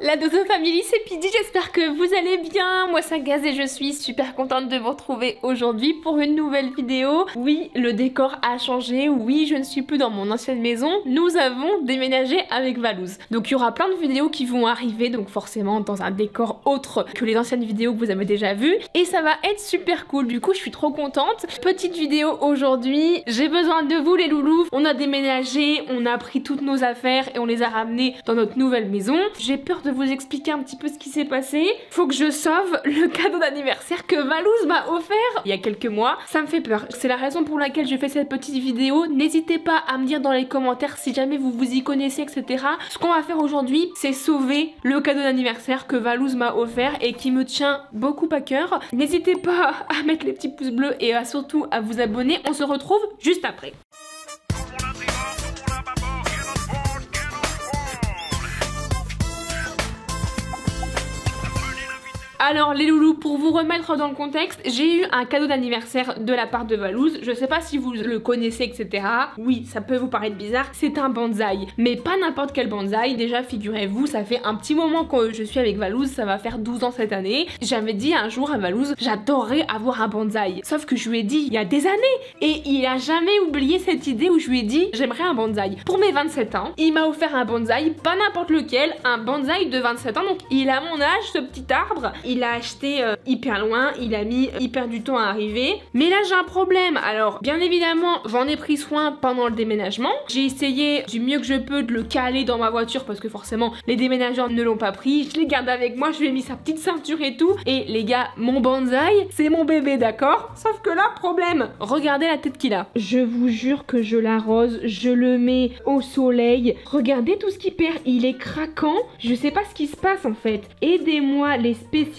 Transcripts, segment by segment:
La Dozo Family, c'est Pidgey, j'espère que vous allez bien. Moi c'est Gaz et je suis super contente de vous retrouver aujourd'hui pour une nouvelle vidéo. Oui, le décor a changé, oui, je ne suis plus dans mon ancienne maison. Nous avons déménagé avec Valouz. Donc il y aura plein de vidéos qui vont arriver, donc forcément dans un décor autre que les anciennes vidéos que vous avez déjà vues. Et ça va être super cool, du coup je suis trop contente. Petite vidéo aujourd'hui, j'ai besoin de vous les loulous. On a déménagé, on a pris toutes nos affaires et on les a ramenées dans notre nouvelle maison. J'ai peur de vous expliquer un petit peu ce qui s'est passé. Faut que je sauve le cadeau d'anniversaire que Valouz m'a offert il y a quelques mois. Ça me fait peur. C'est la raison pour laquelle je fais cette petite vidéo. N'hésitez pas à me dire dans les commentaires si jamais vous vous y connaissez, etc. Ce qu'on va faire aujourd'hui, c'est sauver le cadeau d'anniversaire que Valouz m'a offert et qui me tient beaucoup à cœur. N'hésitez pas à mettre les petits pouces bleus et surtout à vous abonner. On se retrouve juste après. Alors les loulous, pour vous remettre dans le contexte, j'ai eu un cadeau d'anniversaire de la part de Valouz. Je sais pas si vous le connaissez, etc. Oui, ça peut vous paraître bizarre, c'est un bonsaï. Mais pas n'importe quel bonsaï. Déjà, figurez-vous, ça fait un petit moment que je suis avec Valouz, ça va faire 12 ans cette année. J'avais dit un jour à Valouz, j'adorerais avoir un bonsaï. Sauf que je lui ai dit il y a des années. Et il a jamais oublié cette idée où je lui ai dit j'aimerais un bonsaï. Pour mes 27 ans, il m'a offert un bonsaï, pas n'importe lequel, un bonsaï de 27 ans. Donc il a mon âge, ce petit arbre. Il l'a acheté hyper loin, il a mis hyper du temps à arriver. Mais là j'ai un problème. Alors bien évidemment j'en ai pris soin pendant le déménagement. J'ai essayé du mieux que je peux de le caler dans ma voiture parce que forcément les déménageurs ne l'ont pas pris. Je l'ai gardé avec moi, je lui ai mis sa petite ceinture et tout. Et les gars, mon bonsaï, c'est mon bébé, d'accord? Sauf que là, problème, regardez la tête qu'il a. Je vous jure que je l'arrose, je le mets au soleil. Regardez tout ce qu'il perd, il est craquant. Je sais pas ce qui se passe en fait. Aidez-moi les spécialistes.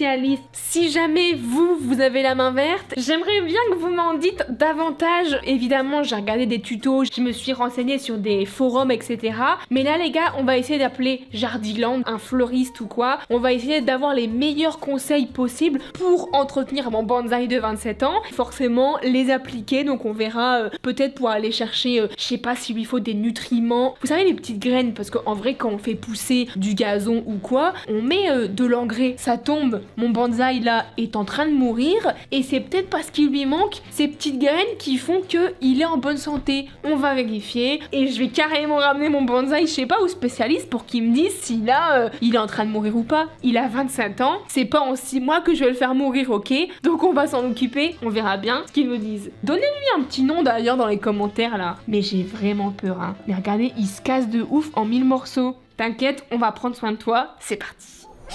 Si jamais vous avez la main verte, j'aimerais bien que vous m'en dites davantage. Évidemment, j'ai regardé des tutos, je me suis renseignée sur des forums, etc. Mais là, les gars, on va essayer d'appeler Jardiland, un fleuriste ou quoi. On va essayer d'avoir les meilleurs conseils possibles pour entretenir mon bonsaï de 27 ans. Forcément, les appliquer, donc on verra peut-être pour aller chercher, je sais pas s'il lui faut des nutriments. Vous savez, les petites graines, parce qu'en vrai, quand on fait pousser du gazon ou quoi, on met de l'engrais, ça tombe. Mon bonsaï là est en train de mourir et c'est peut-être parce qu'il lui manque ces petites graines qui font qu'il est en bonne santé. On va vérifier et je vais carrément ramener mon bonsaï, je sais pas, au spécialiste pour qu'il me dise si là il est en train de mourir ou pas. Il a 27 ans, c'est pas en 6 mois que je vais le faire mourir, ok? Donc on va s'en occuper, on verra bien ce qu'ils me disent. Donnez-lui un petit nom d'ailleurs dans les commentaires là. Mais j'ai vraiment peur, hein. Mais regardez, il se casse de ouf en 1000 morceaux. T'inquiète, on va prendre soin de toi, c'est parti.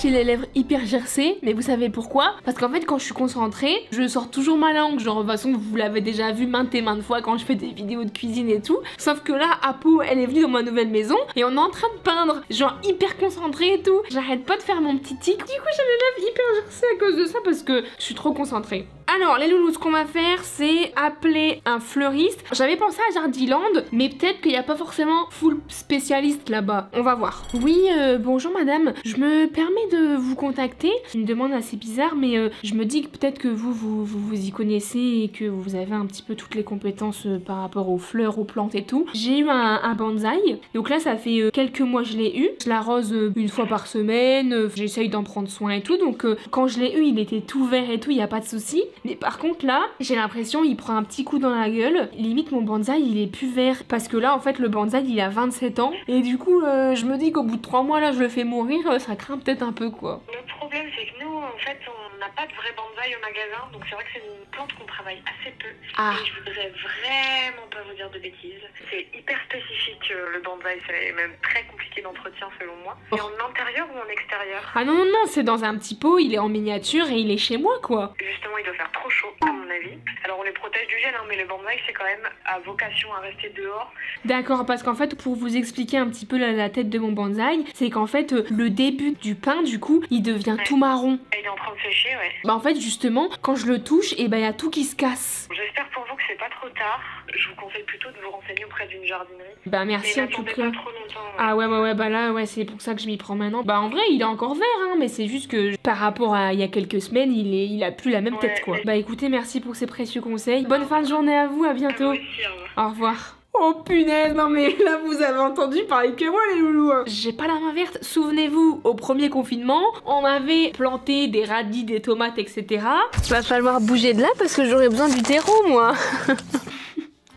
J'ai les lèvres hyper gercées, mais vous savez pourquoi? Parce qu'en fait quand je suis concentrée, je sors toujours ma langue, genre de toute façon vous l'avez déjà vu maintes et maintes fois quand je fais des vidéos de cuisine et tout. Sauf que là, Apo, elle est venue dans ma nouvelle maison et on est en train de peindre, genre hyper concentrée et tout. J'arrête pas de faire mon petit tic. Du coup j'ai les lèvres hyper gercées à cause de ça parce que je suis trop concentrée. Alors les loulous, ce qu'on va faire c'est appeler un fleuriste. J'avais pensé à Jardiland, mais peut-être qu'il n'y a pas forcément full spécialiste là-bas. On va voir. Oui, bonjour madame, je me permets de vous contacter. Une demande assez bizarre, mais je me dis que peut-être que vous y connaissez et que vous avez un petit peu toutes les compétences par rapport aux fleurs, aux plantes et tout. J'ai eu un bonsaï, donc là ça fait quelques mois que je l'ai eu. Je l'arrose une fois par semaine, j'essaye d'en prendre soin et tout, donc quand je l'ai eu il était tout vert et tout, il n'y a pas de souci. Mais par contre là, j'ai l'impression il prend un petit coup dans la gueule. Limite mon bonsaï il est plus vert, parce que là en fait le bonsaï il a 27 ans, et du coup je me dis qu'au bout de 3 mois là je le fais mourir, ça craint peut-être un peu quoi. Le problème c'est que nous en fait on n'a pas de vrai bonsaï au magasin, donc c'est vrai que c'est une plante qu'on travaille assez peu. Ah. Et je voudrais vraiment pas vous dire de bêtises. C'est hyper spécifique le bonsaï, c'est même très compliqué d'entretien selon moi. Et en intérieur ou en extérieur? Ah non non non, c'est dans un petit pot, il est en miniature et il est chez moi quoi. Justement il doit faire trop chaud à mon avis. Alors on les protège du gel hein, mais le bonsaï c'est quand même à vocation à rester dehors. D'accord, parce qu'en fait pour vous expliquer un petit peu la tête de mon bonsaï, c'est qu'en fait le début du pain du coup il devient tout marron. Il est en train de sécher, ouais. Bah en fait justement quand je le touche, et bah il y a tout qui se casse. J'espère pour vous que c'est pas trop tard. Je vous conseille plutôt de vous renseigner auprès d'une jardinerie. Bah merci mais en tout n'attendez cas. pas trop longtemps. Ah ouais bah là ouais c'est pour ça que je m'y prends maintenant. Bah en vrai il est encore vert hein, mais c'est juste que par rapport à il y a quelques semaines il a plus la même tête quoi. Bah écoutez, merci pour ces précieux conseils. Bonne fin de journée à vous, à bientôt. Aussi, au revoir. Au revoir. Oh punaise, non mais là vous avez entendu parler que moi les loulous. J'ai pas la main verte. Souvenez-vous, au premier confinement, on avait planté des radis, des tomates, etc. Va falloir bouger de là parce que j'aurais besoin du terreau moi.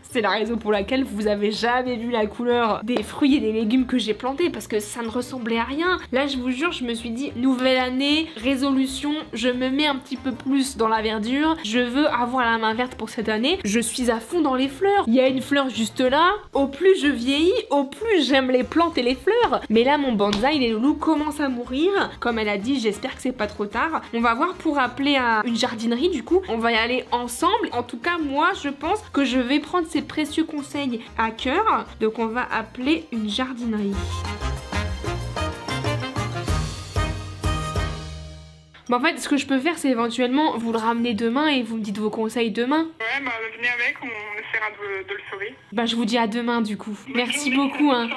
C'est la raison pour laquelle vous avez jamais vu la couleur des fruits et des légumes que j'ai plantés parce que ça ne ressemblait à rien. Là je vous jure, je me suis dit nouvelle année, résolution, je me mets un petit peu plus dans la verdure. Je veux avoir la main verte pour cette année. Je suis à fond dans les fleurs. Il y a une fleur juste là. Au plus je vieillis, au plus j'aime les plantes et les fleurs. Mais là mon bonsaï, les loulous, commence à mourir. Comme elle a dit, j'espère que c'est pas trop tard. On va voir pour appeler à une jardinerie du coup. On va y aller ensemble. En tout cas moi je pense que je vais prendre ces précieux conseils à cœur, donc on va appeler une jardinerie. Bon, en fait, ce que je peux faire, c'est éventuellement vous le ramener demain et vous me dites vos conseils demain. Ouais, bah venez avec, on essaiera de le sauver. Bah je vous dis à demain du coup. Merci beaucoup hein.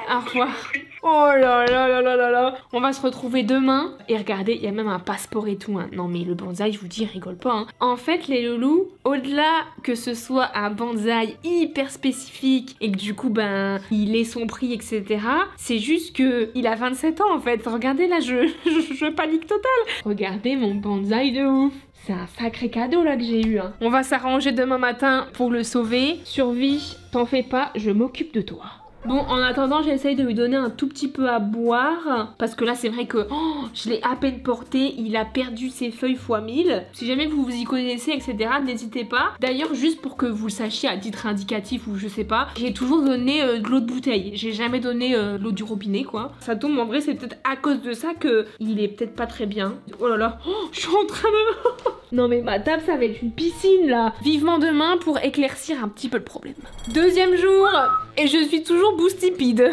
Au revoir. Soirée. Oh là là là là là là. On va se retrouver demain. Et regardez, il y a même un passeport et tout hein. Non mais le bonsaï, je vous dis, rigole pas hein. En fait les loulous, au-delà que ce soit un bonsaï hyper spécifique et que du coup ben il ait son prix etc. C'est juste que il a 27 ans en fait. Regardez là, je panique total. Regardez mon bonsaï de ouf. C'est un sacré cadeau là que j'ai eu hein. On va s'arranger demain matin pour le sauver. Survie, t'en fais pas, je m'occupe de toi. Bon, en attendant, j'essaye de lui donner un tout petit peu à boire. Parce que là, c'est vrai que je l'ai à peine porté. Il a perdu ses feuilles x 1000. Si jamais vous vous y connaissez, etc., n'hésitez pas. D'ailleurs, juste pour que vous le sachiez à titre indicatif ou je sais pas, j'ai toujours donné de l'eau de bouteille. J'ai jamais donné de l'eau du robinet, quoi. Ça tombe, en vrai, c'est peut-être à cause de ça que il est peut-être pas très bien. Oh là là, je suis en train de... Non mais ma table, ça va être une piscine, là. Vivement demain pour éclaircir un petit peu le problème. Deuxième jour, et je suis toujours boostipide.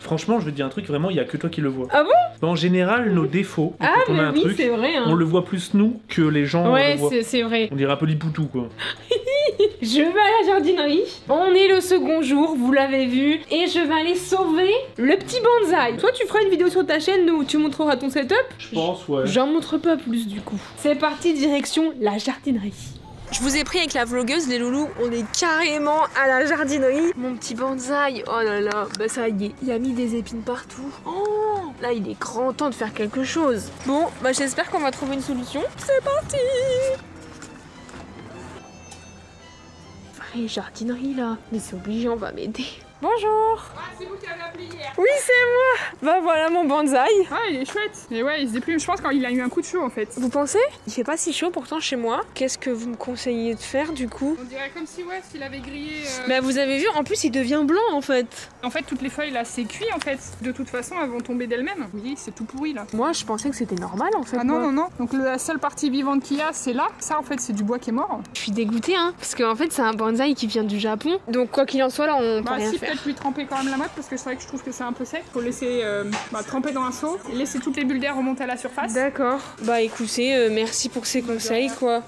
Franchement, je veux te dire un truc, vraiment, il y a que toi qui le vois. Ah bon? En général, nos défauts, Ah quand on a mais un oui, truc, c'est vrai hein. on le voit plus nous que les gens Ouais, le voient. c'est vrai. On dirait un peu l'ipoutou, quoi. Je vais à la jardinerie. On est le second jour, vous l'avez vu. Et je vais aller sauver le petit bonsaï. Toi, tu feras une vidéo sur ta chaîne où tu montreras ton setup? Je pense, ouais. J'en montre pas plus du coup. C'est parti, direction la jardinerie. Je vous ai pris avec la vlogueuse, les loulous, on est carrément à la jardinerie. Mon petit bonsaï, oh là là, bah ça y est, il a mis des épines partout. Oh, là il est grand temps de faire quelque chose. Bon, bah j'espère qu'on va trouver une solution. C'est parti. Vraie jardinerie là, mais c'est obligé, on va m'aider. Bonjour. Ah, c'est vous qui avez appelé hier. Oui, c'est moi. Bah voilà mon bonsaï. Ah, il est chouette. Mais ouais, il se déplume. Je pense qu'il a eu un coup de chaud en fait. Vous pensez? Il fait pas si chaud pourtant chez moi. Qu'est-ce que vous me conseillez de faire du coup? On dirait comme si, ouais, s'il avait grillé. Bah vous avez vu, en plus il devient blanc en fait. En fait, toutes les feuilles là, c'est cuit en fait. De toute façon, elles vont tomber d'elles-mêmes. Oui, c'est tout pourri là. Moi je pensais que c'était normal en fait. Ah non, moi. non, non. Donc la seule partie vivante qu'il y a, c'est là. Ça en fait, c'est du bois qui est mort. Je suis dégoûtée hein, parce qu'en fait c'est un bonsaï qui vient du Japon. Donc quoi qu'il en soit là, on peut Bah rien si, faire. peut-être lui tremper quand même la motte parce que c'est vrai que je trouve que c'est un peu sec. Faut laisser tremper dans un seau et laisser toutes les bulles d'air remonter à la surface. D'accord. Bah écoutez, merci pour ces conseils quoi.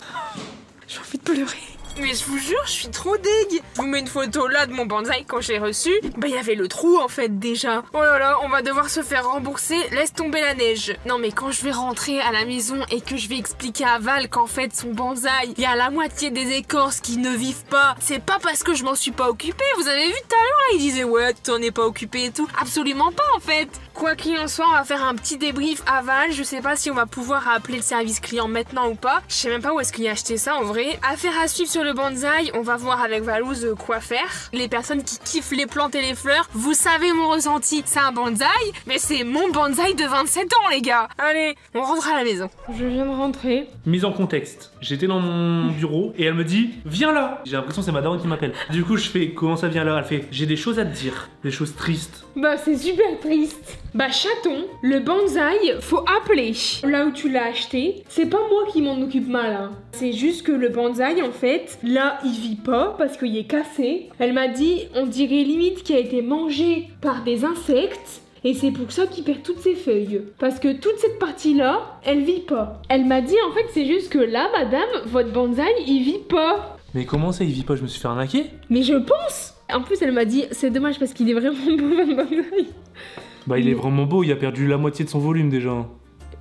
J'ai envie de pleurer. Mais je vous jure, je suis trop deg. Je vous mets une photo là de mon bonsaï quand je l'ai reçu. Bah il y avait le trou en fait déjà. Oh là là, on va devoir se faire rembourser. Laisse tomber la neige. Non mais quand je vais rentrer à la maison et que je vais expliquer à Val qu'en fait son bonsaï, il y a la moitié des écorces qui ne vivent pas. C'est pas parce que je m'en suis pas occupée. Vous avez vu tout à l'heure là, il disait ouais t'en es pas occupée et tout. Absolument pas en fait. Quoi qu'il en soit, on va faire un petit débrief à Val. Je sais pas si on va pouvoir appeler le service client maintenant ou pas. Je sais même pas où est-ce qu'il a acheté ça en vrai. Affaire à suivre sur le bonsaï. On va voir avec Valouz quoi faire. Les personnes qui kiffent les plantes et les fleurs, vous savez mon ressenti. C'est un bonsaï, mais c'est mon bonsaï de 27 ans les gars. Allez, on rentre à la maison. Je viens de rentrer. Mise en contexte, j'étais dans mon bureau et elle me dit viens là. J'ai l'impression que c'est ma daronne qui m'appelle. Du coup je fais comment ça vient là? Elle fait j'ai des choses à te dire, des choses tristes. Bah c'est super triste. Bah chaton, le bonsaï, faut appeler. Là où tu l'as acheté, c'est pas moi qui m'en occupe mal hein. C'est juste que le bonsaï en fait, là il vit pas parce qu'il est cassé. Elle m'a dit on dirait limite qu'il a été mangé par des insectes. Et c'est pour ça qu'il perd toutes ses feuilles. Parce que toute cette partie-là, elle vit pas. Elle m'a dit en fait c'est juste que là madame, votre bonsaï il vit pas. Mais comment ça il vit pas? Je me suis fait arnaquer? Mais je pense. En plus elle m'a dit c'est dommage parce qu'il est vraiment beau votre bonsaï. Bah il est vraiment beau, il a perdu la moitié de son volume déjà.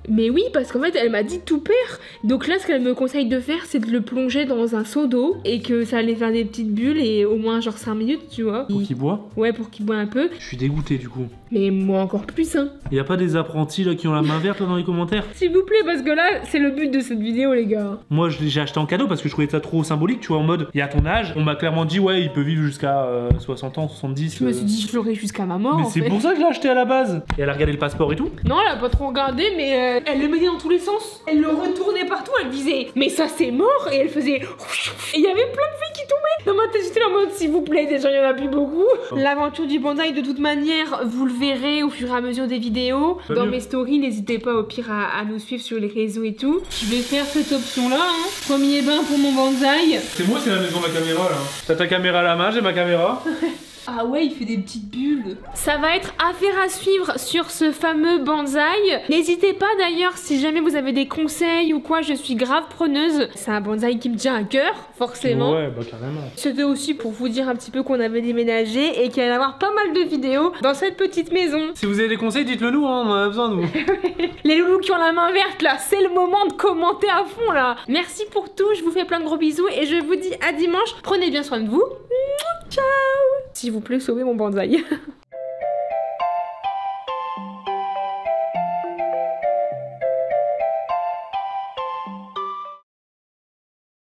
Mais oui, parce qu'en fait, elle m'a dit tout perdre. Donc là, ce qu'elle me conseille de faire, c'est de le plonger dans un seau d'eau et que ça allait faire des petites bulles et au moins genre 5 minutes, tu vois. Pour qu'il boit? Ouais, pour qu'il boit un peu. Je suis dégoûté du coup. Mais moi encore plus, hein. Y a pas des apprentis là qui ont la main verte là dans les commentaires? S'il vous plaît, parce que là, c'est le but de cette vidéo, les gars. Moi, j'ai acheté en cadeau parce que je trouvais ça trop symbolique, tu vois, en mode, il y a ton âge, on m'a clairement dit, ouais, il peut vivre jusqu'à 60 ans, 70. Je me suis dit, je l'aurai jusqu'à ma mort. Mais en c'est fait. pour ça que je l'ai acheté à la base. Et elle a regardé le passeport et tout? Non, elle a pas trop regardé, mais elle le mettait dans tous les sens. Elle le retournait partout, elle disait, mais ça c'est mort, et elle faisait. Et il y avait plein de filles qui tombaient. Dans ma tête, j'étais en mode, s'il vous plaît, déjà il y en a plus beaucoup. Oh. L'aventure du bonsaï, de toute manière, vous le verrez au fur et à mesure des vidéos. Pas Dans mieux. mes stories, n'hésitez pas au pire à nous suivre sur les réseaux et tout. Je vais faire cette option-là, hein. Premier bain pour mon bonsaï. C'est moi, c'est la maison de ma caméra là. T'as ta caméra à la main, j'ai ma caméra. Ah ouais, il fait des petites bulles. Ça va être affaire à suivre sur ce fameux bonsaï. N'hésitez pas d'ailleurs, si jamais vous avez des conseils ou quoi, je suis grave preneuse. C'est un bonsaï qui me tient à cœur, forcément. Ouais, bah carrément. C'était aussi pour vous dire un petit peu qu'on avait déménagé et qu'il allait y avoir pas mal de vidéos dans cette petite maison. Si vous avez des conseils, dites-le nous, hein, on en a besoin nous. Les loulous qui ont la main verte là, c'est le moment de commenter à fond là. Merci pour tout, je vous fais plein de gros bisous et je vous dis à dimanche. Prenez bien soin de vous. Ciao. S'il vous plaît, sauvez mon bonsaï.